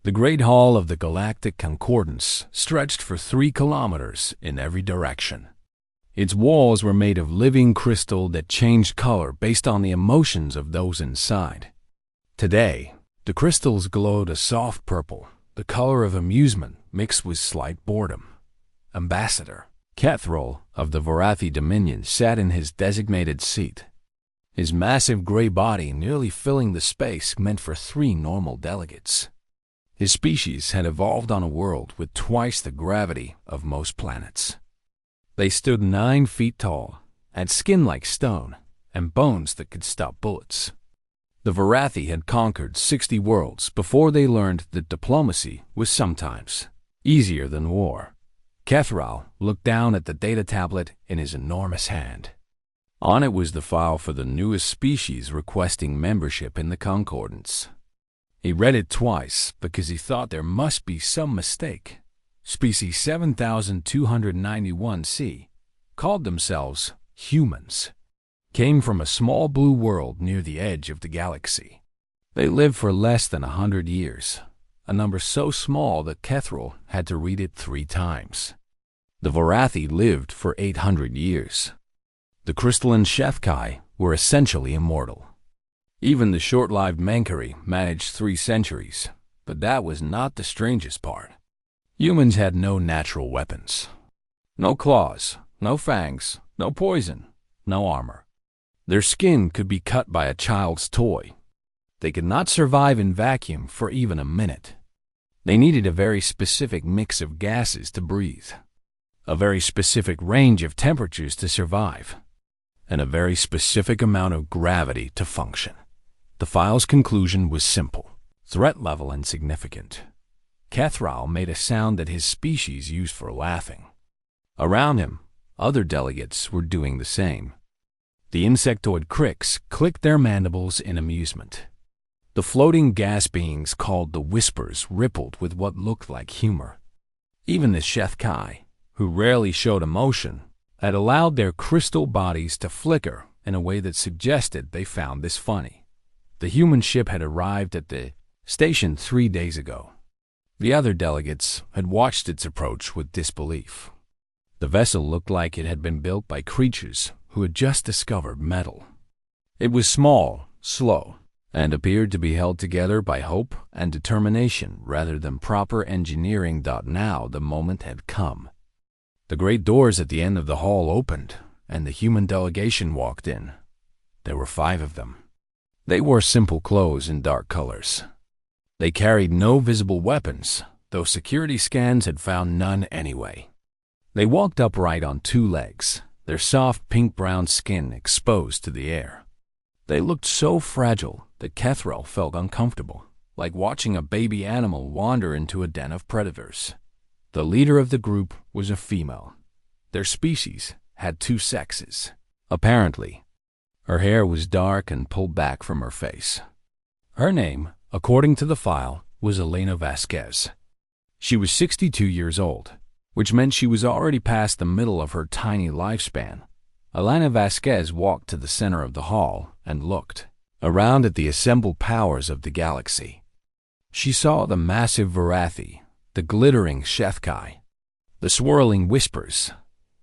The Great Hall of the Galactic Concordance stretched for 3 kilometers in every direction. Its walls were made of living crystal that changed color based on the emotions of those inside. Today, the crystals glowed a soft purple, the color of amusement mixed with slight boredom. Ambassador Kethril of the Varathi Dominion sat in his designated seat, his massive gray body nearly filling the space meant for 3 normal delegates. His species had evolved on a world with twice the gravity of most planets. They stood 9 feet tall, had skin like stone, and bones that could stop bullets. The Varathi had conquered 60 worlds before they learned that diplomacy was sometimes easier than war. Kethril looked down at the data tablet in his enormous hand. On it was the file for the newest species requesting membership in the Concordance. He read it twice because he thought there must be some mistake. Species 7291C, called themselves humans, came from a small blue world near the edge of the galaxy. They lived for less than 100 years, a number so small that Kethril had to read it 3 times. The Varathi lived for 800 years. The crystalline HFY were essentially immortal. Even the short-lived Menkari managed 3 centuries, but that was not the strangest part. Humans had no natural weapons. No claws, no fangs, no poison, no armor. Their skin could be cut by a child's toy. They could not survive in vacuum for even a minute. They needed a very specific mix of gases to breathe, a very specific range of temperatures to survive, and a very specific amount of gravity to function. The file's conclusion was simple, threat level insignificant. Kethril made a sound that his species used for laughing. Around him, other delegates were doing the same. The insectoid cricks clicked their mandibles in amusement. The floating gas beings called the Whispers rippled with what looked like humor. Even the HFY, who rarely showed emotion, had allowed their crystal bodies to flicker in a way that suggested they found this funny. The human ship had arrived at the station 3 days ago. The other delegates had watched its approach with disbelief. The vessel looked like it had been built by creatures who had just discovered metal. It was small, slow, and appeared to be held together by hope and determination rather than proper engineering. Now the moment had come. The great doors at the end of the hall opened, and the human delegation walked in. There were 5 of them. They wore simple clothes in dark colors. They carried no visible weapons, though security scans had found none anyway. They walked upright on 2 legs, their soft pink-brown skin exposed to the air. They looked so fragile that Kethril felt uncomfortable, like watching a baby animal wander into a den of predators. The leader of the group was a female. Their species had 2 sexes. Apparently, her hair was dark and pulled back from her face. Her name, according to the file, was Elena Vasquez. She was 62 years old, which meant she was already past the middle of her tiny lifespan. Elena Vasquez walked to the center of the hall and looked around at the assembled powers of the galaxy. She saw the massive Varathi, the glittering HFY, the swirling Whispers,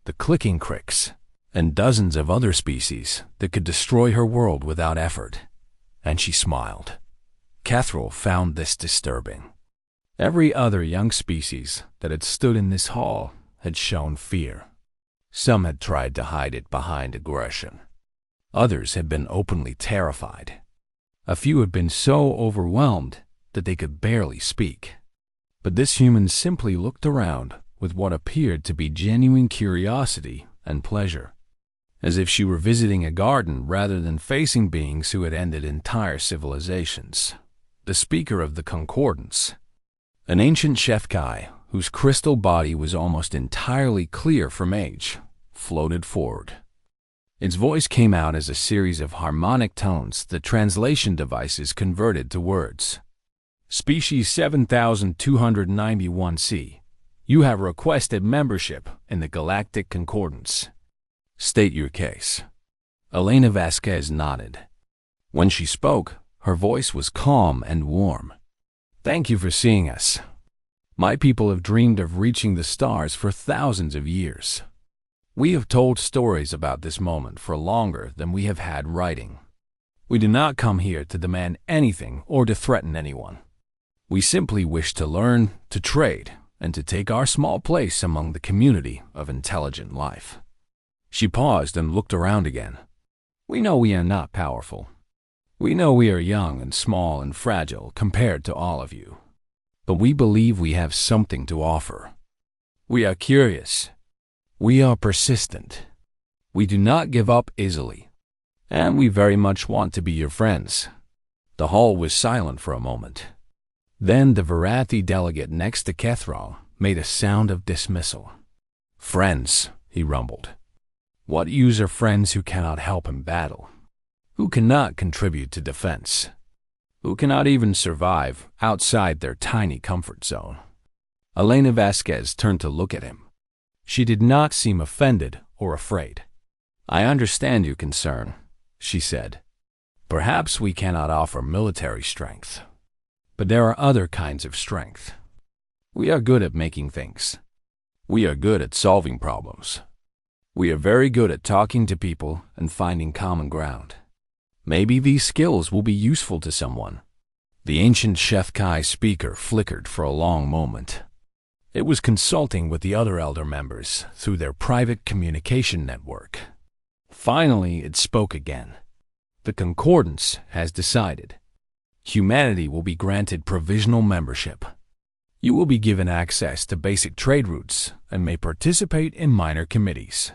the clicking cricks, and dozens of other species that could destroy her world without effort. And she smiled. Kethril found this disturbing. Every other young species that had stood in this hall had shown fear. Some had tried to hide it behind aggression. Others had been openly terrified. A few had been so overwhelmed that they could barely speak. But this human simply looked around with what appeared to be genuine curiosity and pleasure, as if she were visiting a garden rather than facing beings who had ended entire civilizations. The speaker of the Concordance, an ancient HFY whose crystal body was almost entirely clear from age, floated forward. Its voice came out as a series of harmonic tones that translation devices converted to words. Species 7291C, you have requested membership in the Galactic Concordance. State your case. Elena Vasquez nodded. When she spoke, her voice was calm and warm. Thank you for seeing us. My people have dreamed of reaching the stars for thousands of years. We have told stories about this moment for longer than we have had writing. We do not come here to demand anything or to threaten anyone. We simply wish to learn, to trade, and to take our small place among the community of intelligent life. She paused and looked around again. We know we are not powerful. We know we are young and small and fragile compared to all of you. But we believe we have something to offer. We are curious. We are persistent. We do not give up easily. And we very much want to be your friends. The hall was silent for a moment. Then the Varathi delegate next to Kethral made a sound of dismissal. Friends, he rumbled. What use are friends who cannot help in battle? Who cannot contribute to defense? Who cannot even survive outside their tiny comfort zone? Elena Vasquez turned to look at him. She did not seem offended or afraid. I understand your concern, she said. Perhaps we cannot offer military strength, but there are other kinds of strength. We are good at making things. We are good at solving problems. We are very good at talking to people and finding common ground. Maybe these skills will be useful to someone. The ancient HFY speaker flickered for a long moment. It was consulting with the other elder members through their private communication network. Finally, it spoke again. The Concordance has decided. Humanity will be granted provisional membership. You will be given access to basic trade routes and may participate in minor committees.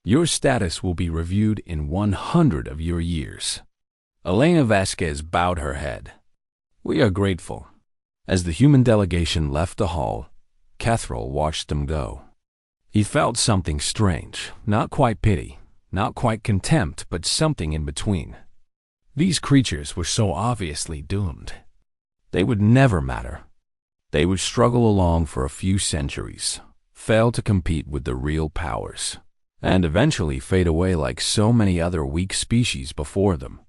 Your status will be reviewed in 100 of your years. Elena Vasquez bowed her head. We are grateful. As the human delegation left the hall, Kethral watched them go. He felt something strange, not quite pity, not quite contempt, but something in between. These creatures were so obviously doomed. They would never matter. They would struggle along for a few centuries, fail to compete with the real powers, and eventually fade away like so many other weak species before them.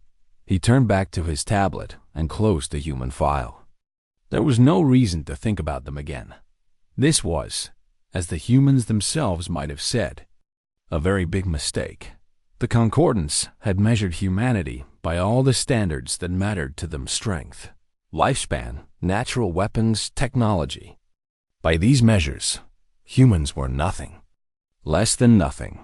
He turned back to his tablet and closed the human file. There was no reason to think about them again. This was, as the humans themselves might have said, a very big mistake. The Concordance had measured humanity by all the standards that mattered to them: strength, lifespan, natural weapons, technology. By these measures, humans were nothing. Less than nothing.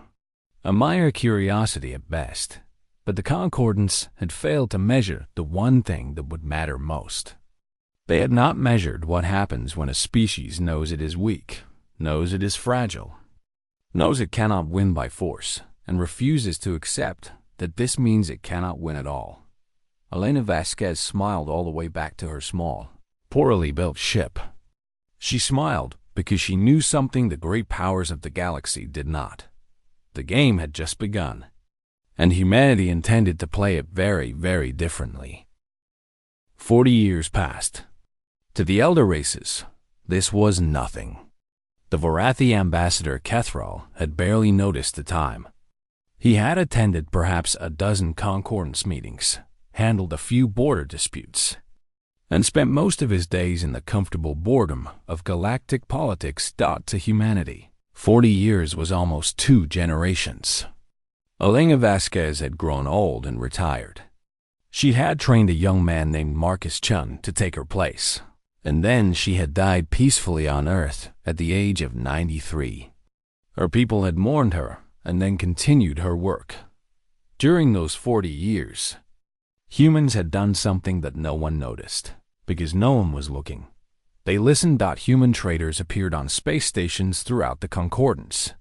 A mere curiosity at best. But the Concordance had failed to measure the one thing that would matter most. They had not measured what happens when a species knows it is weak, knows it is fragile, knows it cannot win by force, and refuses to accept that this means it cannot win at all. Elena Vasquez smiled all the way back to her small, poorly built ship. She smiled because she knew something the great powers of the galaxy did not. The game had just begun, and humanity intended to play it very, very differently. 40 years passed. To the elder races, this was nothing. The Varathi ambassador Kethral had barely noticed the time. He had attended perhaps a dozen concordance meetings, handled a few border disputes, and spent most of his days in the comfortable boredom of galactic politics. To humanity, 40 years was almost 2 generations. Elena Vasquez had grown old and retired. She had trained a young man named Marcus Chun to take her place, and then she had died peacefully on Earth at the age of 93. Her people had mourned her and then continued her work. During those 40 years, humans had done something that no one noticed, because no one was looking. They listened. Human traders appeared on space stations throughout the Concordance.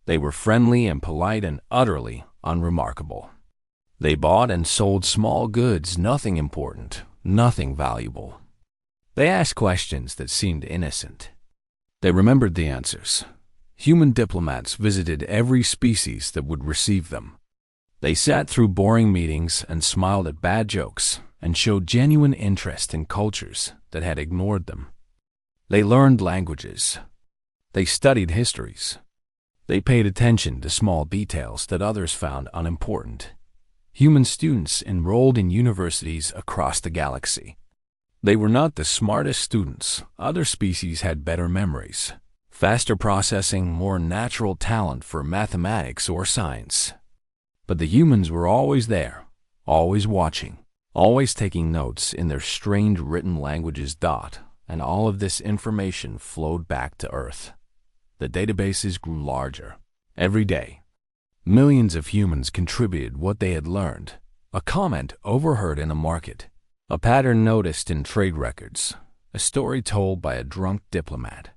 They were friendly and polite and utterly unremarkable. They bought and sold small goods, nothing important, nothing valuable. They asked questions that seemed innocent. They remembered the answers. Human diplomats visited every species that would receive them. They sat through boring meetings and smiled at bad jokes and showed genuine interest in cultures that had ignored them. They learned languages. They studied histories. They paid attention to small details that others found unimportant. Human students enrolled in universities across the galaxy. They were not the smartest students. Other species had better memories, faster processing, more natural talent for mathematics or science. But the humans were always there, always watching, always taking notes in their strange written languages. And all of this information flowed back to Earth. The databases grew larger. Every day, millions of humans contributed what they had learned. A comment overheard in a market, a pattern noticed in trade records, a story told by a drunk diplomat.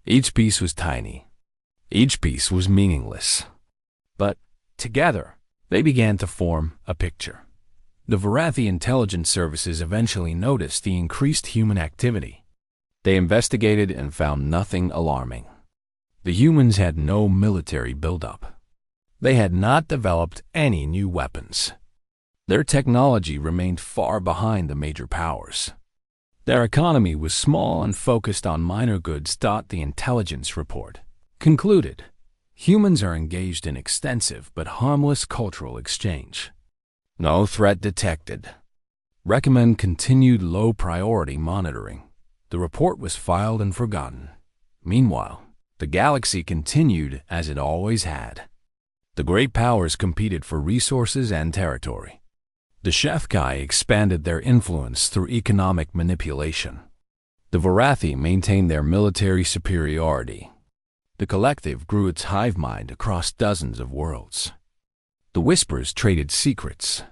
Each piece was tiny. Each piece was meaningless. But together, they began to form a picture. The Varathi intelligence services eventually noticed the increased human activity. They investigated and found nothing alarming. The humans had no military buildup. They had not developed any new weapons. Their technology remained far behind the major powers. Their economy was small and focused on minor goods. The intelligence report concluded, humans are engaged in extensive but harmless cultural exchange. No threat detected. Recommend continued low-priority monitoring. The report was filed and forgotten. Meanwhile, the galaxy continued as it always had. The great powers competed for resources and territory. The HFY expanded their influence through economic manipulation. The Varathi maintained their military superiority. The collective grew its hive mind across dozens of worlds. The Whispers traded secrets.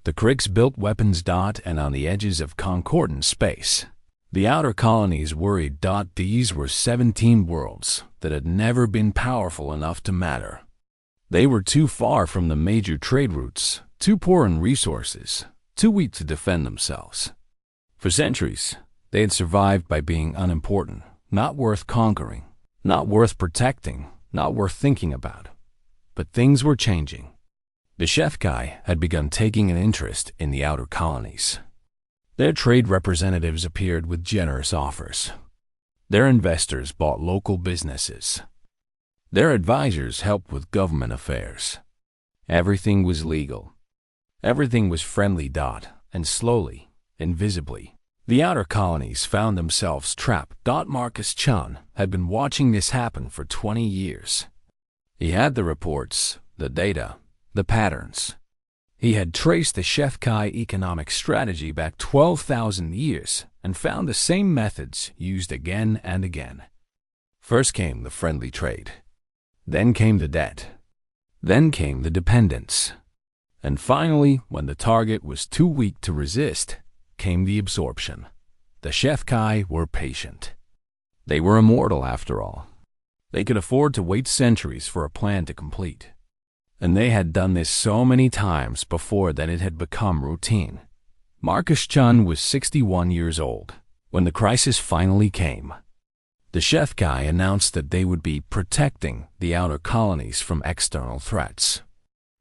The Kriegs built weapons. And on the edges of concordant space, the outer colonies worried. These were 17 worlds that had never been powerful enough to matter. They were too far from the major trade routes, too poor in resources, too weak to defend themselves. For centuries, they had survived by being unimportant, not worth conquering, not worth protecting, not worth thinking about. But things were changing. The HFY had begun taking an interest in the outer colonies. Their trade representatives appeared with generous offers. Their investors bought local businesses. Their advisors helped with government affairs. Everything was legal. Everything was friendly. And slowly, invisibly, the outer colonies found themselves trapped. Marcus Chun had been watching this happen for 20 years. He had the reports, the data, the patterns. He had traced the HFY economic strategy back 12,000 years and found the same methods used again and again. First came the friendly trade. Then came the debt. Then came the dependence. And finally, when the target was too weak to resist, came the absorption. The HFY were patient. They were immortal after all. They could afford to wait centuries for a plan to complete. And they had done this so many times before that it had become routine. Marcus Chun was 61 years old when the crisis finally came. The HFY announced that they would be protecting the outer colonies from external threats.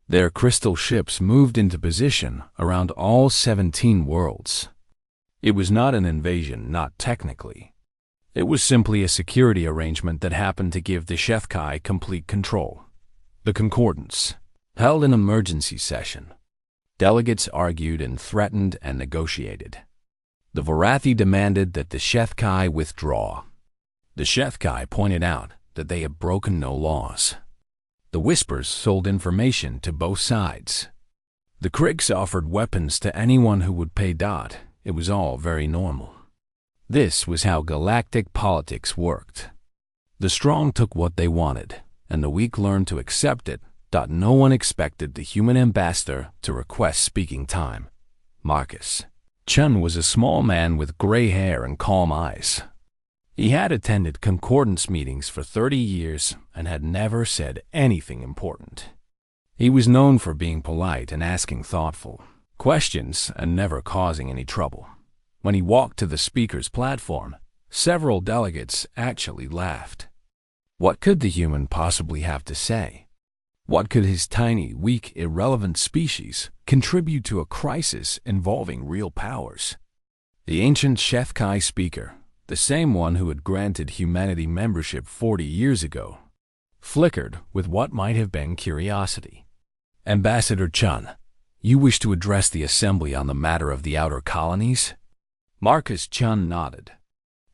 Their crystal ships moved into position around all 17 worlds. It was not an invasion, not technically. It was simply a security arrangement that happened to give the HFY complete control. The Concordance held an emergency session. Delegates argued and threatened and negotiated. The Varathi demanded that the HFY withdraw. The HFY pointed out that they had broken no laws. The Whispers sold information to both sides. The Kriegs offered weapons to anyone who would pay. It was all very normal. This was how galactic politics worked. The strong took what they wanted, and the weak learned to accept it. No one expected the human ambassador to request speaking time. Marcus Chun was a small man with gray hair and calm eyes. He had attended concordance meetings for 30 years and had never said anything important. He was known for being polite and asking thoughtful questions and never causing any trouble. When he walked to the speaker's platform, several delegates actually laughed. What could the human possibly have to say? What could his tiny, weak, irrelevant species contribute to a crisis involving real powers? The ancient HFY speaker, the same one who had granted humanity membership 40 years ago, flickered with what might have been curiosity. Ambassador Chun, you wish to address the assembly on the matter of the outer colonies? Marcus Chun nodded.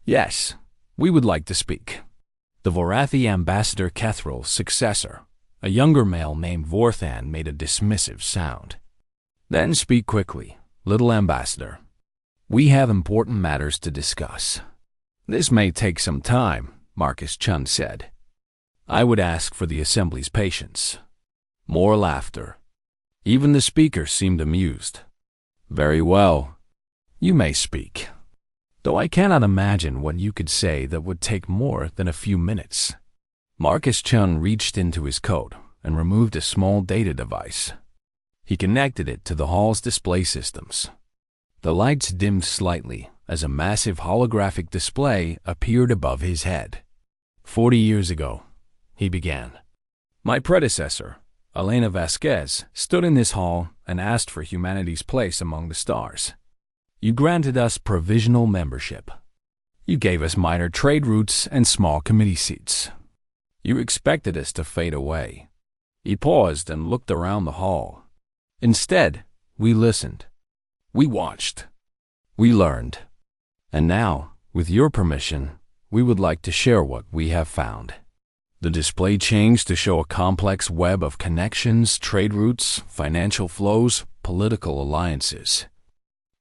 Yes, we would like to speak. The Vorathi Ambassador Kethral's successor, a younger male named Vorthan, made a dismissive sound. Then speak quickly, little ambassador. We have important matters to discuss. This may take some time, Marcus Chun said. I would ask for the assembly's patience. More laughter. Even the speaker seemed amused. Very well. You may speak. Though I cannot imagine what you could say that would take more than a few minutes. Marcus Chun reached into his coat and removed a small data device. He connected it to the hall's display systems. The lights dimmed slightly as a massive holographic display appeared above his head. 40 years ago, he began. My predecessor, Elena Vasquez, stood in this hall and asked for humanity's place among the stars. You granted us provisional membership. You gave us minor trade routes and small committee seats. You expected us to fade away. He paused and looked around the hall. Instead, we listened. We watched. We learned. And now, with your permission, we would like to share what we have found. The display changed to show a complex web of connections, trade routes, financial flows, political alliances.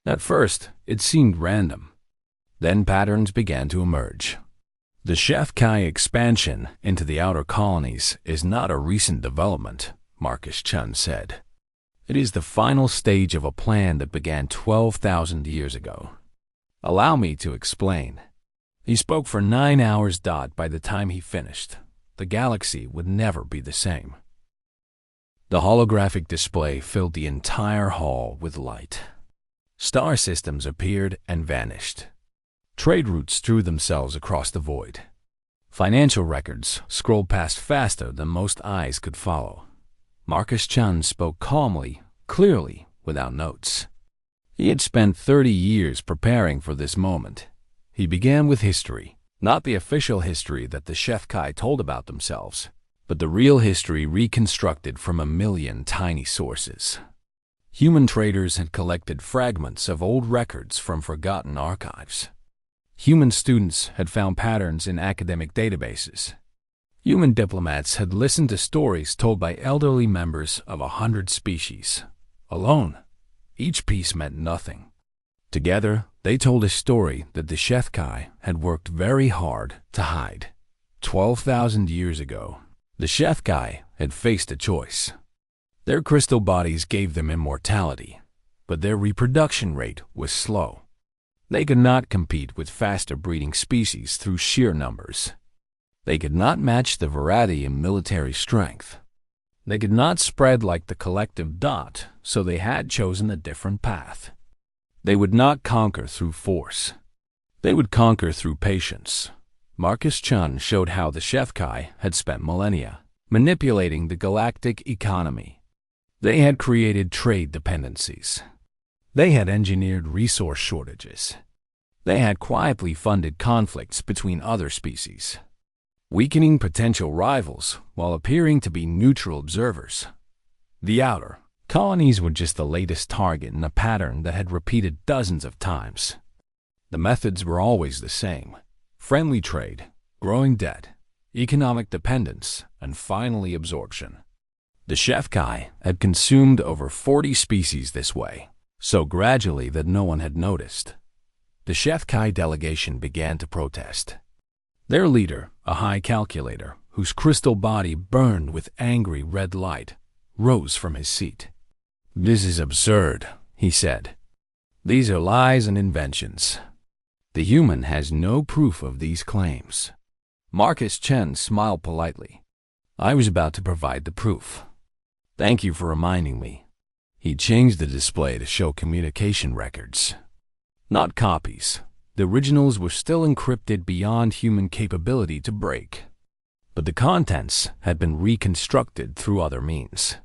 At first, it seemed random. Then patterns began to emerge. The HFY expansion into the outer colonies is not a recent development, Marcus Chun said. It is the final stage of a plan that began 12,000 years ago. Allow me to explain. He spoke for 9 hours. By the time he finished, the galaxy would never be the same. The holographic display filled the entire hall with light. Star systems appeared and vanished. Trade routes threw themselves across the void. Financial records scrolled past faster than most eyes could follow. Marcus Chun spoke calmly, clearly, without notes. He had spent 30 years preparing for this moment. He began with history, not the official history that the HFY told about themselves, but the real history reconstructed from a million tiny sources. Human traders had collected fragments of old records from forgotten archives. Human students had found patterns in academic databases. Human diplomats had listened to stories told by elderly members of 100 species. Alone, each piece meant nothing. Together, they told a story that the HFY had worked very hard to hide. 12,000 years ago, the HFY had faced a choice. Their crystal bodies gave them immortality, but their reproduction rate was slow. They could not compete with faster breeding species through sheer numbers. They could not match the Vorathi in military strength. They could not spread like the collective dot, so they had chosen a different path. They would not conquer through force. They would conquer through patience. Marcus Chun showed how the HFY had spent millennia manipulating the galactic economy. They had created trade dependencies. They had engineered resource shortages. They had quietly funded conflicts between other species, weakening potential rivals while appearing to be neutral observers. The outer colonies were just the latest target in a pattern that had repeated dozens of times. The methods were always the same: friendly trade, growing debt, economic dependence, and finally absorption. The HFY had consumed over 40 species this way, so gradually that no one had noticed. The HFY delegation began to protest. Their leader, a high calculator whose crystal body burned with angry red light, rose from his seat. "This is absurd," he said. "These are lies and inventions. The human has no proof of these claims." Marcus Chun smiled politely. "I was about to provide the proof. Thank you for reminding me." He changed the display to show communication records. Not copies. The originals were still encrypted beyond human capability to break. But the contents had been reconstructed through other means.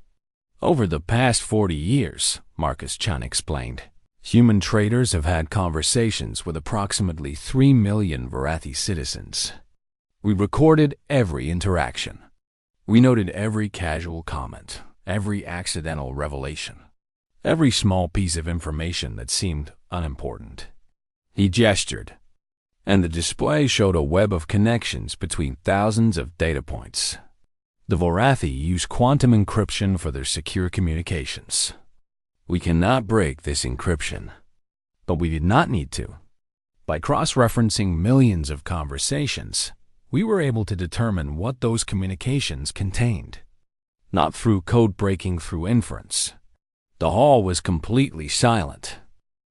Over the past 40 years, Marcus Chun explained, human traders have had conversations with approximately 3 million Vorathi citizens. We recorded every interaction. We noted every casual comment, every accidental revelation, every small piece of information that seemed unimportant. He gestured, and the display showed a web of connections between thousands of data points. The Vorathi use quantum encryption for their secure communications. We cannot break this encryption, but we did not need to. By cross-referencing millions of conversations, we were able to determine what those communications contained. Not through code breaking through inference. The hall was completely silent.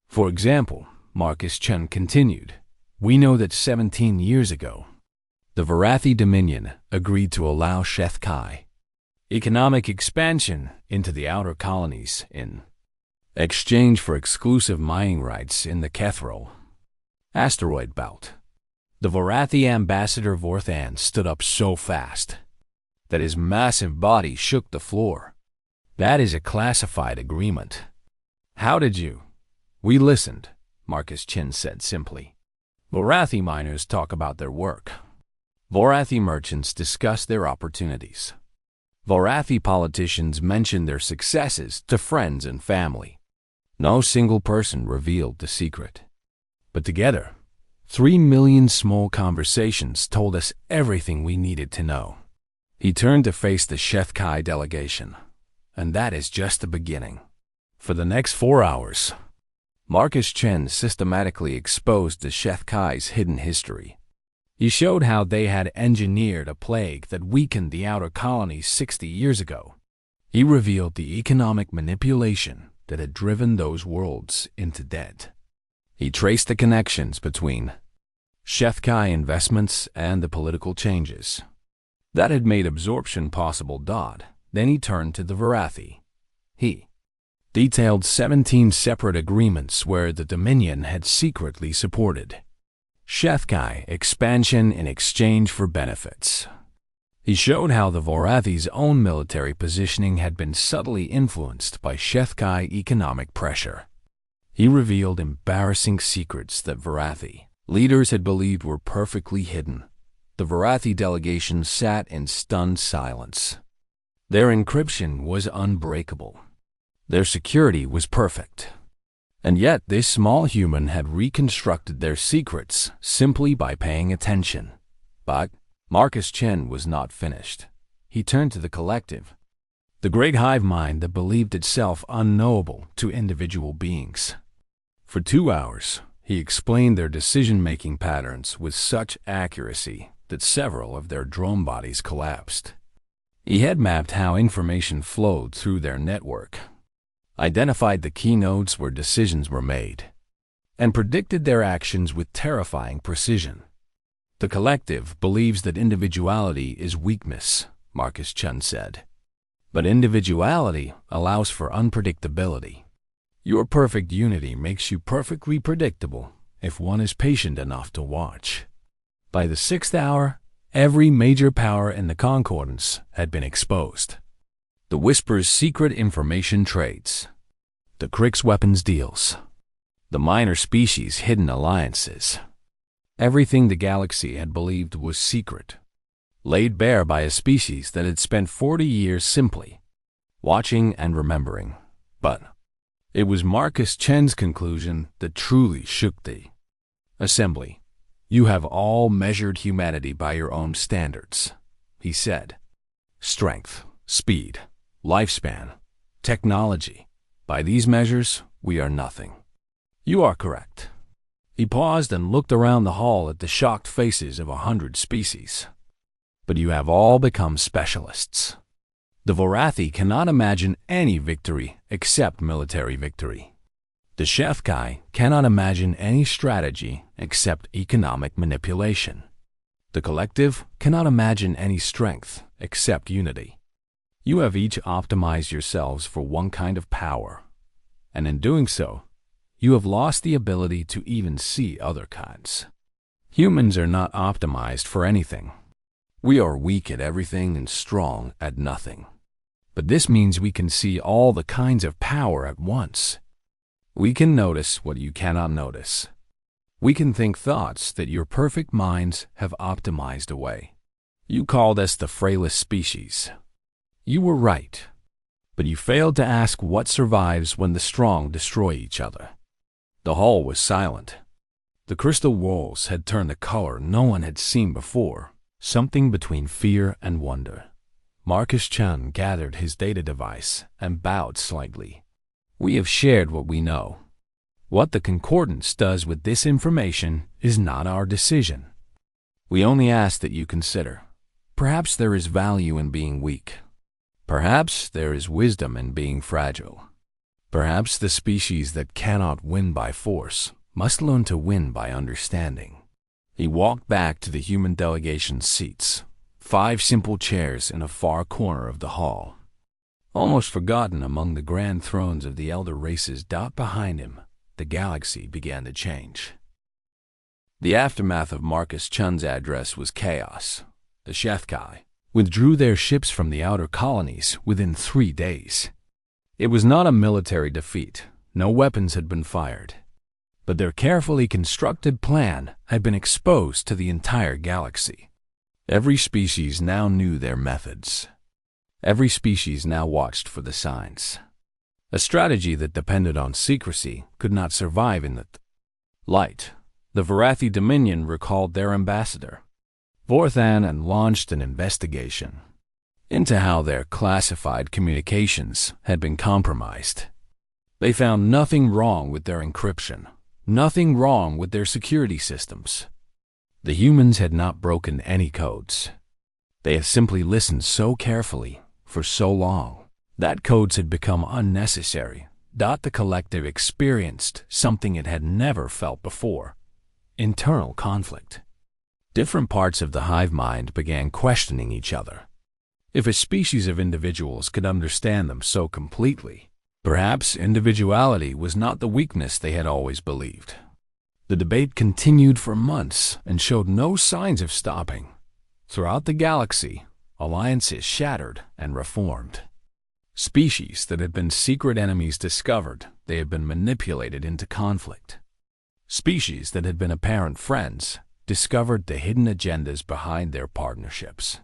For example, Marcus Chen continued, we know that 17 years ago, the Vorathi Dominion agreed to allow HFY economic expansion into the outer colonies in exchange for exclusive mining rights in the Kethral asteroid belt. The Vorathi ambassador Vorthan stood up so fast that his massive body shook the floor. That is a classified agreement. How did you? We listened, Marcus Chen said simply. Vorathi miners talk about their work. Vorathi merchants discuss their opportunities. Vorathi politicians mention their successes to friends and family. No single person revealed the secret. But together, 3 million small conversations told us everything we needed to know. He turned to face the HFY delegation, and that is just the beginning. For the next 4 hours, Marcus Chen systematically exposed the HFY's hidden history. He showed how they had engineered a plague that weakened the outer colonies 60 years ago. He revealed the economic manipulation that had driven those worlds into debt. He traced the connections between HFY investments and the political changes that had made absorption possible. Then he turned to the Vorathi. He detailed 17 separate agreements where the Dominion had secretly supported HFY expansion in exchange for benefits. He showed how the Vorathi's own military positioning had been subtly influenced by HFY economic pressure. He revealed embarrassing secrets that Vorathi leaders had believed were perfectly hidden. The Vorathi delegation sat in stunned silence. Their encryption was unbreakable. Their security was perfect. And yet this small human had reconstructed their secrets simply by paying attention. But Marcus Chen was not finished. He turned to the collective, the great hive mind that believed itself unknowable to individual beings. For 2 hours, he explained their decision-making patterns with such accuracy that several of their drone bodies collapsed. He had mapped how information flowed through their network, identified the key nodes where decisions were made, and predicted their actions with terrifying precision. The collective believes that individuality is weakness, Marcus Chen said. But individuality allows for unpredictability. Your perfect unity makes you perfectly predictable if one is patient enough to watch. By the 6th hour, every major power in the concordance had been exposed. The Whisper's secret information trades, the Crick's weapons deals, the minor species' hidden alliances. Everything the galaxy had believed was secret, laid bare by a species that had spent 40 years simply watching and remembering. But it was Marcus Chen's conclusion that truly shook the assembly. You have all measured humanity by your own standards, he said. Strength, speed, lifespan, technology. By these measures, we are nothing. You are correct. He paused and looked around the hall at the shocked faces of 100 species. But you have all become specialists. The Vorathi cannot imagine any victory except military victory. The HFY cannot imagine any strategy except economic manipulation. The collective cannot imagine any strength except unity. You have each optimized yourselves for one kind of power, and in doing so, you have lost the ability to even see other kinds. Humans are not optimized for anything. We are weak at everything and strong at nothing. But this means we can see all the kinds of power at once. We can notice what you cannot notice. We can think thoughts that your perfect minds have optimized away. You called us the frailest species. You were right, but you failed to ask what survives when the strong destroy each other. The hall was silent. The crystal walls had turned a color no one had seen before, something between fear and wonder. Marcus Chun gathered his data device and bowed slightly. We have shared what we know. What the concordance does with this information is not our decision. We only ask that you consider. Perhaps there is value in being weak. Perhaps there is wisdom in being fragile. Perhaps the species that cannot win by force must learn to win by understanding. He walked back to the human delegation's seats, 5 simple chairs in a far corner of the hall. Almost forgotten among the grand thrones of the elder races behind him, the galaxy began to change. The aftermath of Marcus Chun's address was chaos. The HFY withdrew their ships from the outer colonies within 3 days. It was not a military defeat. No weapons had been fired. But their carefully constructed plan had been exposed to the entire galaxy. Every species now knew their methods. Every species now watched for the signs. A strategy that depended on secrecy could not survive in the light. The Varathi Dominion recalled their ambassador, Vorthan, and launched an investigation into how their classified communications had been compromised. They found nothing wrong with their encryption, nothing wrong with their security systems. The humans had not broken any codes. They had simply listened so carefully for so long that codes had become unnecessary. The collective experienced something it had never felt before: internal conflict. Different parts of the hive mind began questioning each other. If a species of individuals could understand them so completely, perhaps individuality was not the weakness they had always believed. The debate continued for months and showed no signs of stopping. Throughout the galaxy, alliances shattered and reformed. Species that had been secret enemies discovered they had been manipulated into conflict. Species that had been apparent friends discovered the hidden agendas behind their partnerships.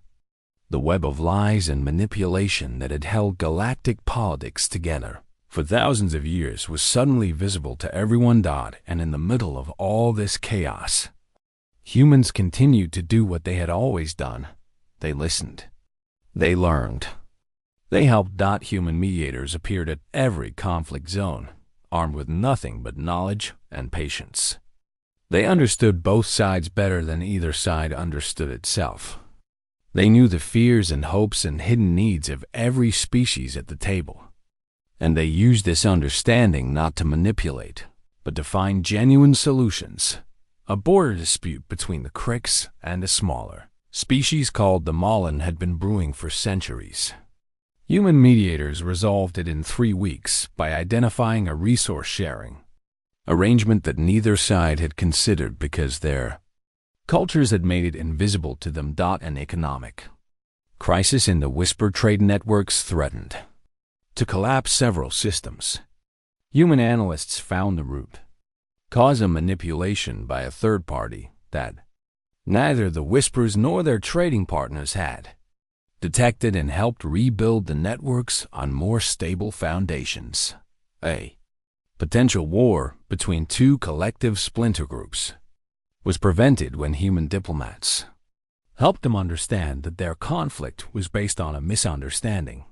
The web of lies and manipulation that had held galactic politics together for thousands of years was suddenly visible to everyone. And in the middle of all this chaos, humans continued to do what they had always done. They listened. They learned. They helped. Human mediators appeared at every conflict zone, armed with nothing but knowledge and patience. They understood both sides better than either side understood itself. They knew the fears and hopes and hidden needs of every species at the table. And they used this understanding not to manipulate, but to find genuine solutions. A border dispute between the Cricks and a smaller species called the Malin had been brewing for centuries. Human mediators resolved it in 3 weeks by identifying a resource-sharing arrangement that neither side had considered because their cultures had made it invisible to them. An economic crisis in the whisper trade networks threatened to collapse several systems. Human analysts found the root cause: a manipulation by a third party that neither the Whispers nor their trading partners had detected, and helped rebuild the networks on more stable foundations. A potential war between 2 collective splinter groups was prevented when human diplomats helped them understand that their conflict was based on a misunderstanding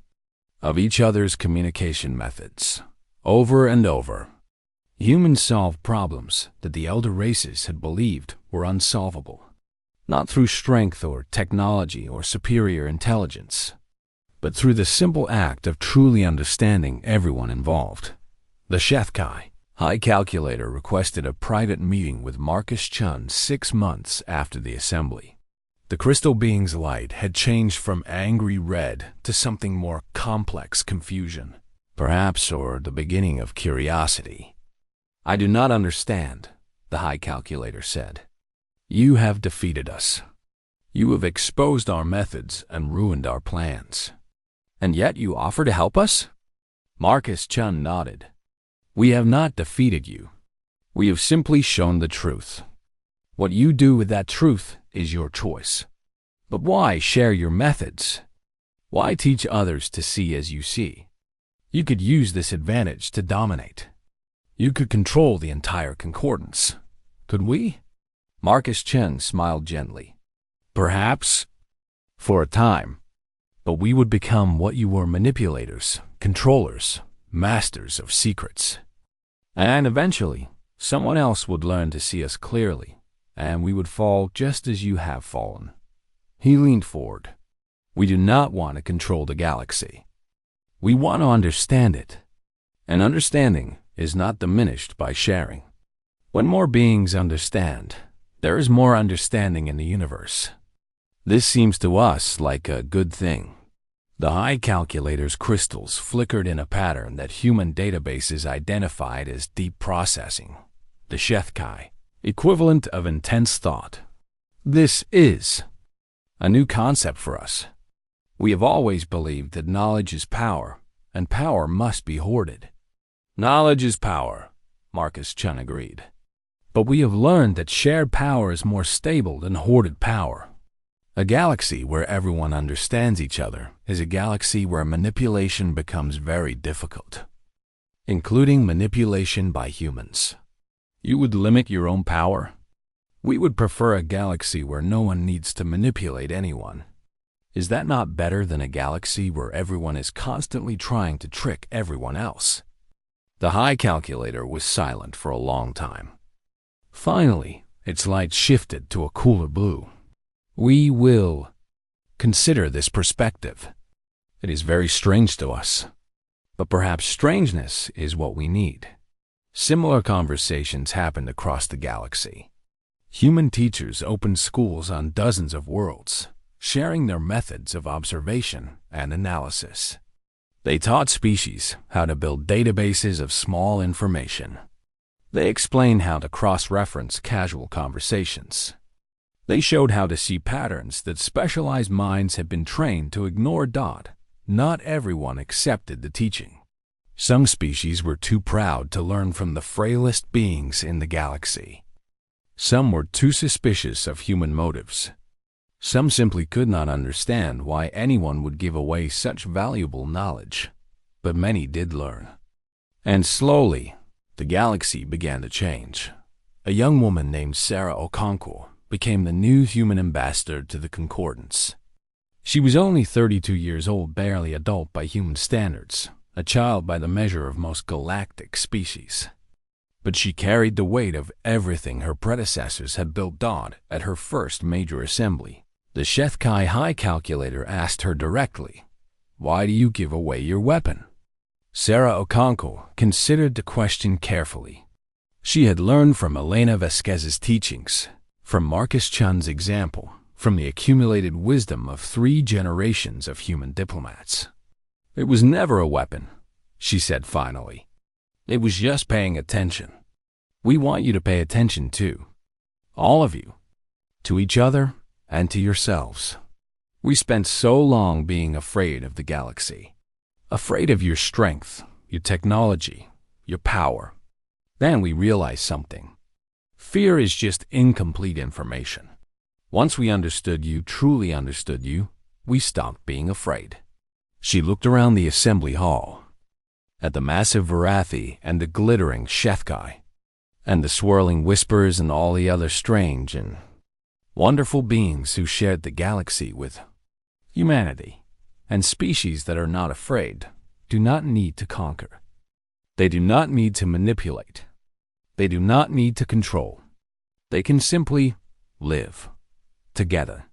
of each other's communication methods. Over and over, humans solved problems that the elder races had believed were unsolvable, not through strength or technology or superior intelligence, but through the simple act of truly understanding everyone involved. The HFY High Calculator requested a private meeting with Marcus Chun 6 months after the assembly. The crystal being's light had changed from angry red to something more complex: confusion, perhaps, or the beginning of curiosity. "I do not understand," the High Calculator said. "You have defeated us. You have exposed our methods and ruined our plans. And yet you offer to help us?" Marcus Chun nodded. "We have not defeated you. We have simply shown the truth. What you do with that truth is your choice. But why share your methods? Why teach others to see as you see? You could use this advantage to dominate. You could control the entire concordance. Could we? Marcus Chen smiled gently. Perhaps, for a time. But we would become what you were: manipulators, controllers, masters of secrets. And eventually, someone else would learn to see us clearly, and we would fall just as you have fallen. He leaned forward. We do not want to control the galaxy. We want to understand it. And understanding is not diminished by sharing. When more beings understand, there is more understanding in the universe. This seems to us like a good thing. The high calculator's crystals flickered in a pattern that human databases identified as deep processing, the HFY, equivalent of intense thought. This is a new concept for us. We have always believed that knowledge is power, and power must be hoarded. Knowledge is power, Marcus Chen agreed. But we have learned that shared power is more stable than hoarded power. A galaxy where everyone understands each other is a galaxy where manipulation becomes very difficult, including manipulation by humans. You would limit your own power? We would prefer a galaxy where no one needs to manipulate anyone. Is that not better than a galaxy where everyone is constantly trying to trick everyone else? The high calculator was silent for a long time. Finally, its light shifted to a cooler blue. We will consider this perspective. It is very strange to us, but perhaps strangeness is what we need. Similar conversations happened across the galaxy. Human teachers opened schools on dozens of worlds, sharing their methods of observation and analysis. They taught species how to build databases of small information. They explained how to cross-reference casual conversations. They showed how to see patterns that specialized minds had been trained to ignore. Not everyone accepted the teaching. Some species were too proud to learn from the frailest beings in the galaxy. Some were too suspicious of human motives. Some simply could not understand why anyone would give away such valuable knowledge. But many did learn. And slowly, the galaxy began to change. A young woman named Sarah Okonkwo became the new human ambassador to the Concordance. She was only 32 years old, barely adult by human standards, a child by the measure of most galactic species. But she carried the weight of everything her predecessors had built. At her first major assembly, the HFY High Calculator asked her directly, "Why do you give away your weapon?" Sarah Okonkwo considered the question carefully. She had learned from Elena Vasquez's teachings, from Marcus Chen's example, from the accumulated wisdom of 3 generations of human diplomats. "It was never a weapon," she said finally. "It was just paying attention. We want you to pay attention too. All of you. To each other and to yourselves. We spent so long being afraid of the galaxy. Afraid of your strength, your technology, your power. Then we realized something. Fear is just incomplete information. Once we understood you, truly understood you, we stopped being afraid." She looked around the assembly hall, at the massive Varathi and the glittering HFY, and the swirling whispers and all the other strange and wonderful beings who shared the galaxy with humanity. And species that are not afraid do not need to conquer. They do not need to manipulate. They do not need to control. They can simply live together,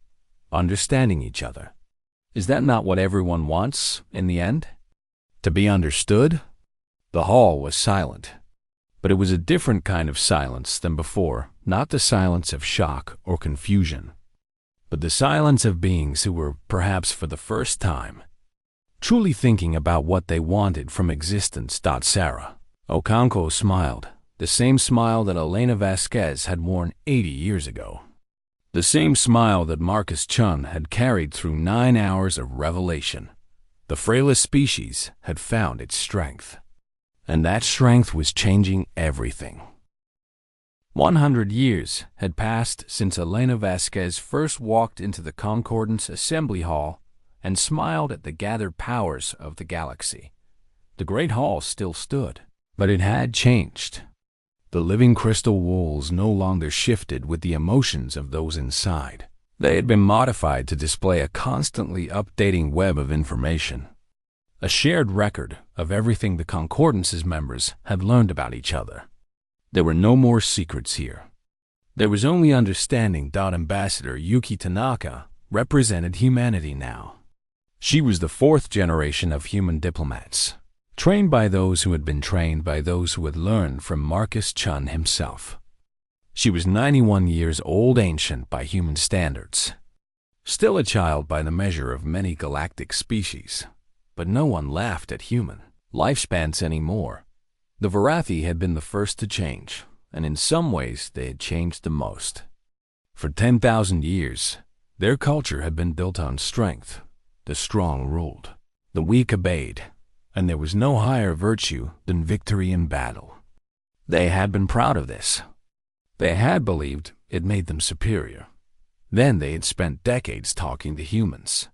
understanding each other. Is that not what everyone wants in the end? To be understood? The hall was silent, but it was a different kind of silence than before, not the silence of shock or confusion, but the silence of beings who were, perhaps for the first time, truly thinking about what they wanted from existence. Sarah Okonkwo smiled, the same smile that Elena Vasquez had worn 80 years ago. The same smile that Marcus Chen had carried through 9 hours of revelation. The frailest species had found its strength, and that strength was changing everything. 100 years had passed since Elena Vasquez first walked into the Concordance Assembly Hall and smiled at the gathered powers of the galaxy. The Great Hall still stood, but it had changed. The living crystal walls no longer shifted with the emotions of those inside. They had been modified to display a constantly updating web of information, a shared record of everything the Concordance's members had learned about each other. There were no more secrets here. There was only understanding. Ambassador Yuki Tanaka represented humanity now. She was the fourth generation of human diplomats, trained by those who had been trained by those who had learned from Marcus Chun himself. She was 91 years old, ancient by human standards, still a child by the measure of many galactic species, but no one laughed at human lifespans anymore. The Varathi had been the first to change, and in some ways they had changed the most. For 10,000 years, their culture had been built on strength. The strong ruled, the weak obeyed, and there was no higher virtue than victory in battle. They had been proud of this. They had believed it made them superior. Then they had spent decades talking to humans.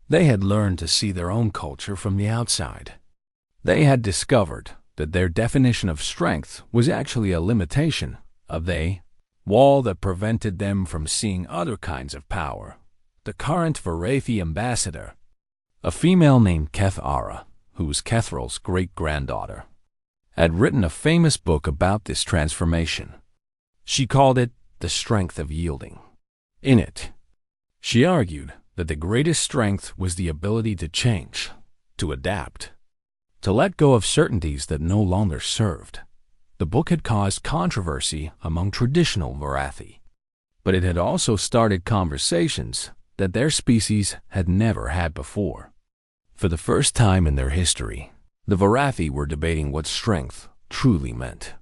They had learned to see their own culture from the outside. They had discovered that their definition of strength was actually a limitation of the wall that prevented them from seeing other kinds of power. The current Varathi ambassador, a female named Kethara, who was Kethral's great-granddaughter, had written a famous book about this transformation. She called it The Strength of Yielding. In it, she argued that the greatest strength was the ability to change, to adapt, to let go of certainties that no longer served. The book had caused controversy among traditional Varathi, but it had also started conversations that their species had never had before. For the first time in their history, the Varathi were debating what strength truly meant.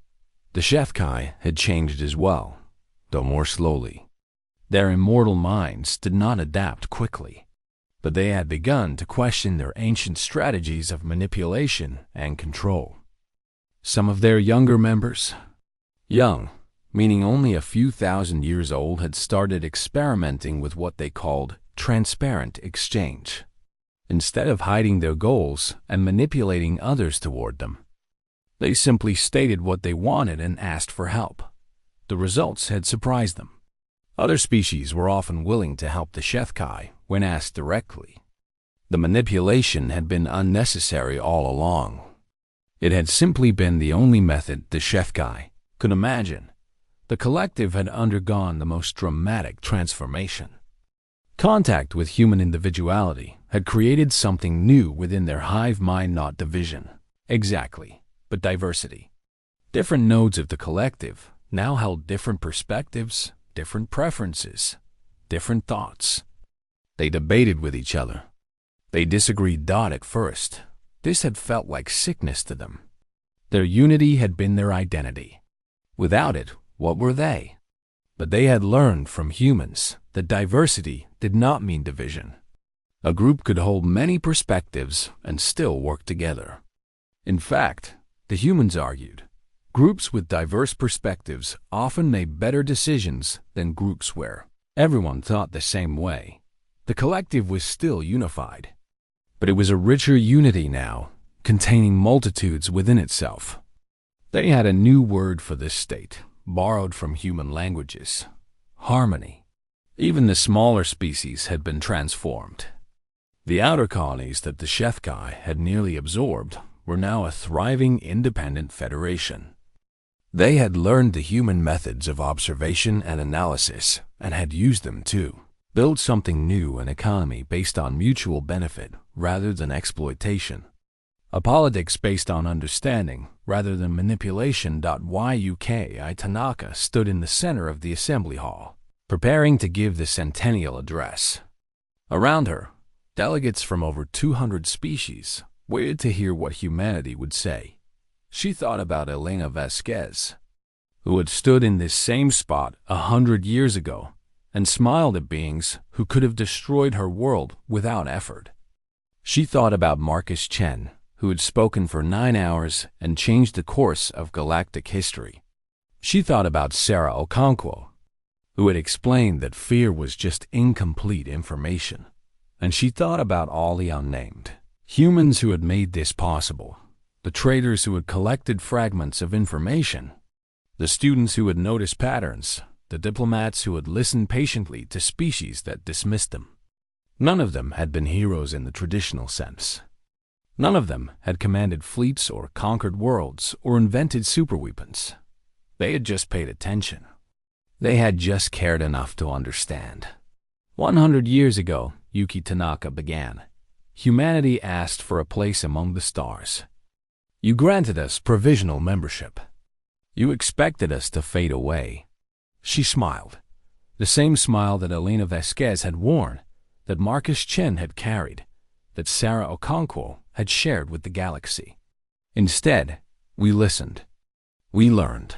The HFY had changed as well, though more slowly. Their immortal minds did not adapt quickly, but they had begun to question their ancient strategies of manipulation and control. Some of their younger members, young, meaning only a few thousand years old, had started experimenting with what they called transparent exchange. Instead of hiding their goals and manipulating others toward them, they simply stated what they wanted and asked for help. The results had surprised them. Other species were often willing to help the HFY when asked directly. The manipulation had been unnecessary all along. It had simply been the only method the HFY could imagine. The collective had undergone the most dramatic transformation. Contact with human individuality had created something new within their hive mind, not division, exactly, but diversity. Different nodes of the collective now held different perspectives, different preferences, different thoughts. They debated with each other. They disagreed. At first, this had felt like sickness to them. Their unity had been their identity. Without it, what were they? But they had learned from humans that diversity did not mean division. A group could hold many perspectives and still work together. In fact, the humans argued, groups with diverse perspectives often made better decisions than groups where everyone thought the same way. The collective was still unified, but it was a richer unity now, containing multitudes within itself. They had a new word for this state, borrowed from human languages: harmony. Even the smaller species had been transformed. The outer colonies that the HFY had nearly absorbed were now a thriving independent federation. They had learned the human methods of observation and analysis and had used them to build something new, an economy based on mutual benefit rather than exploitation, a politics based on understanding rather than manipulation. Yuki Tanaka stood in the center of the assembly hall, preparing to give the centennial address. Around her, delegates from over 200 species waited to hear what humanity would say. She thought about Elena Vasquez, who had stood in this same spot 100 years ago, and smiled at beings who could have destroyed her world without effort. She thought about Marcus Chen, who had spoken for 9 hours and changed the course of galactic history. She thought about Sarah Okonkwo, who had explained that fear was just incomplete information. And she thought about all the unnamed humans who had made this possible, the traders who had collected fragments of information, The students who had noticed patterns, the diplomats who had listened patiently to species that dismissed them. None of them had been heroes in the traditional sense. None of them had commanded fleets or conquered worlds or invented superweapons. They had just paid attention. They had just cared enough to understand. 100 years ago, Yuki Tanaka began. Humanity asked for a place among the stars. You granted us provisional membership. You expected us to fade away. She smiled. The same smile that Elena Vasquez had worn, that Marcus Chen had carried, that Sarah Okonkwo had shared with the galaxy. Instead, we listened. We learned.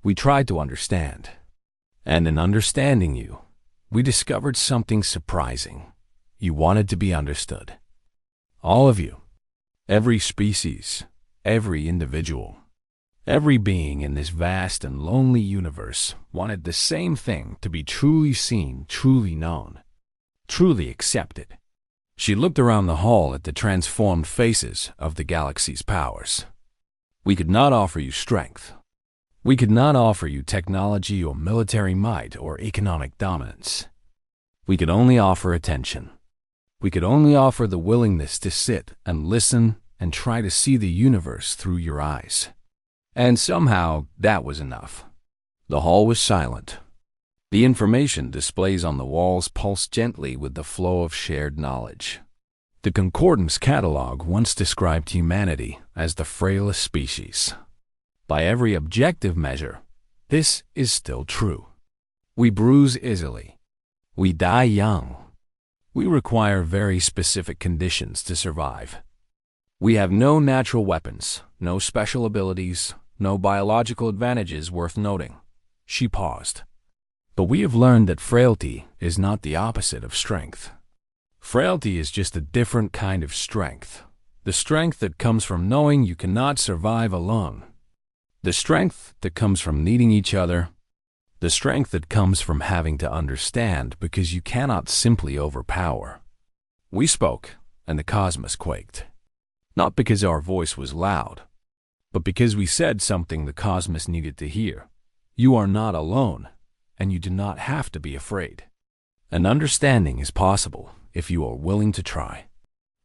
We tried to understand. And in understanding you, we discovered something surprising. You wanted to be understood. All of you. Every species. Every individual. Every being in this vast and lonely universe wanted the same thing: to be truly seen, truly known, truly accepted. She looked around the hall at the transformed faces of the galaxy's powers. We could not offer you strength. We could not offer you technology or military might or economic dominance. We could only offer attention. We could only offer the willingness to sit and listen and try to see the universe through your eyes. And somehow that was enough. The hall was silent. The information displays on the walls pulsed gently with the flow of shared knowledge. The Concordance catalog once described humanity as the frailest species. By every objective measure, this is still true. We bruise easily. We die young. We require very specific conditions to survive. We have no natural weapons, no special abilities, no biological advantages worth noting. She paused. But we have learned that frailty is not the opposite of strength. Frailty is just a different kind of strength. The strength that comes from knowing you cannot survive alone. The strength that comes from needing each other. The strength that comes from having to understand because you cannot simply overpower. We spoke, and the cosmos quaked. Not because our voice was loud, but because we said something the cosmos needed to hear. You are not alone, and you do not have to be afraid. An understanding is possible if you are willing to try.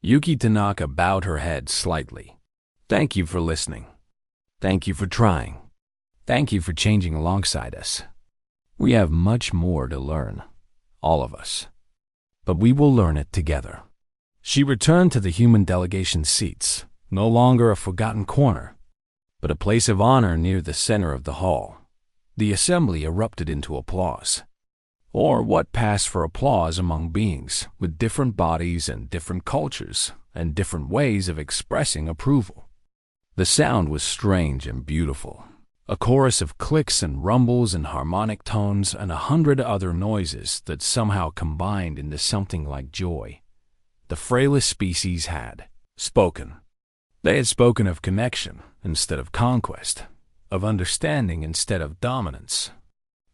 Yuki Tanaka bowed her head slightly. Thank you for listening. Thank you for trying. Thank you for changing alongside us. We have much more to learn, all of us. But we will learn it together. She returned to the human delegation seats, no longer a forgotten corner, but a place of honor near the center of the hall. The assembly erupted into applause, or what passed for applause among beings with different bodies and different cultures and different ways of expressing approval. The sound was strange and beautiful, a chorus of clicks and rumbles and harmonic tones and 100 other noises that somehow combined into something like joy. The frailest species had spoken. They had spoken of connection instead of conquest, of understanding instead of dominance,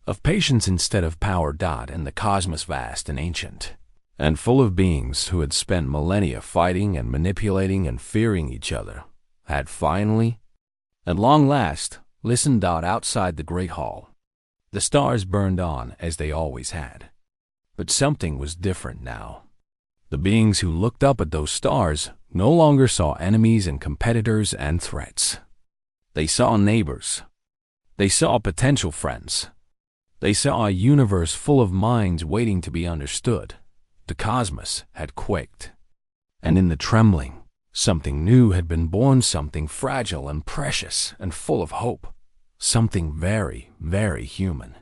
of patience instead of power. And the cosmos vast and ancient, and full of beings who had spent millennia fighting and manipulating and fearing each other, had finally, at long last, listened outside the great hall. The stars burned on as they always had. But something was different now. The beings who looked up at those stars no longer saw enemies and competitors and threats. They saw neighbors. They saw potential friends. They saw a universe full of minds waiting to be understood. The cosmos had quaked. And in the trembling, something new had been born, something fragile and precious and full of hope. Something very, very human.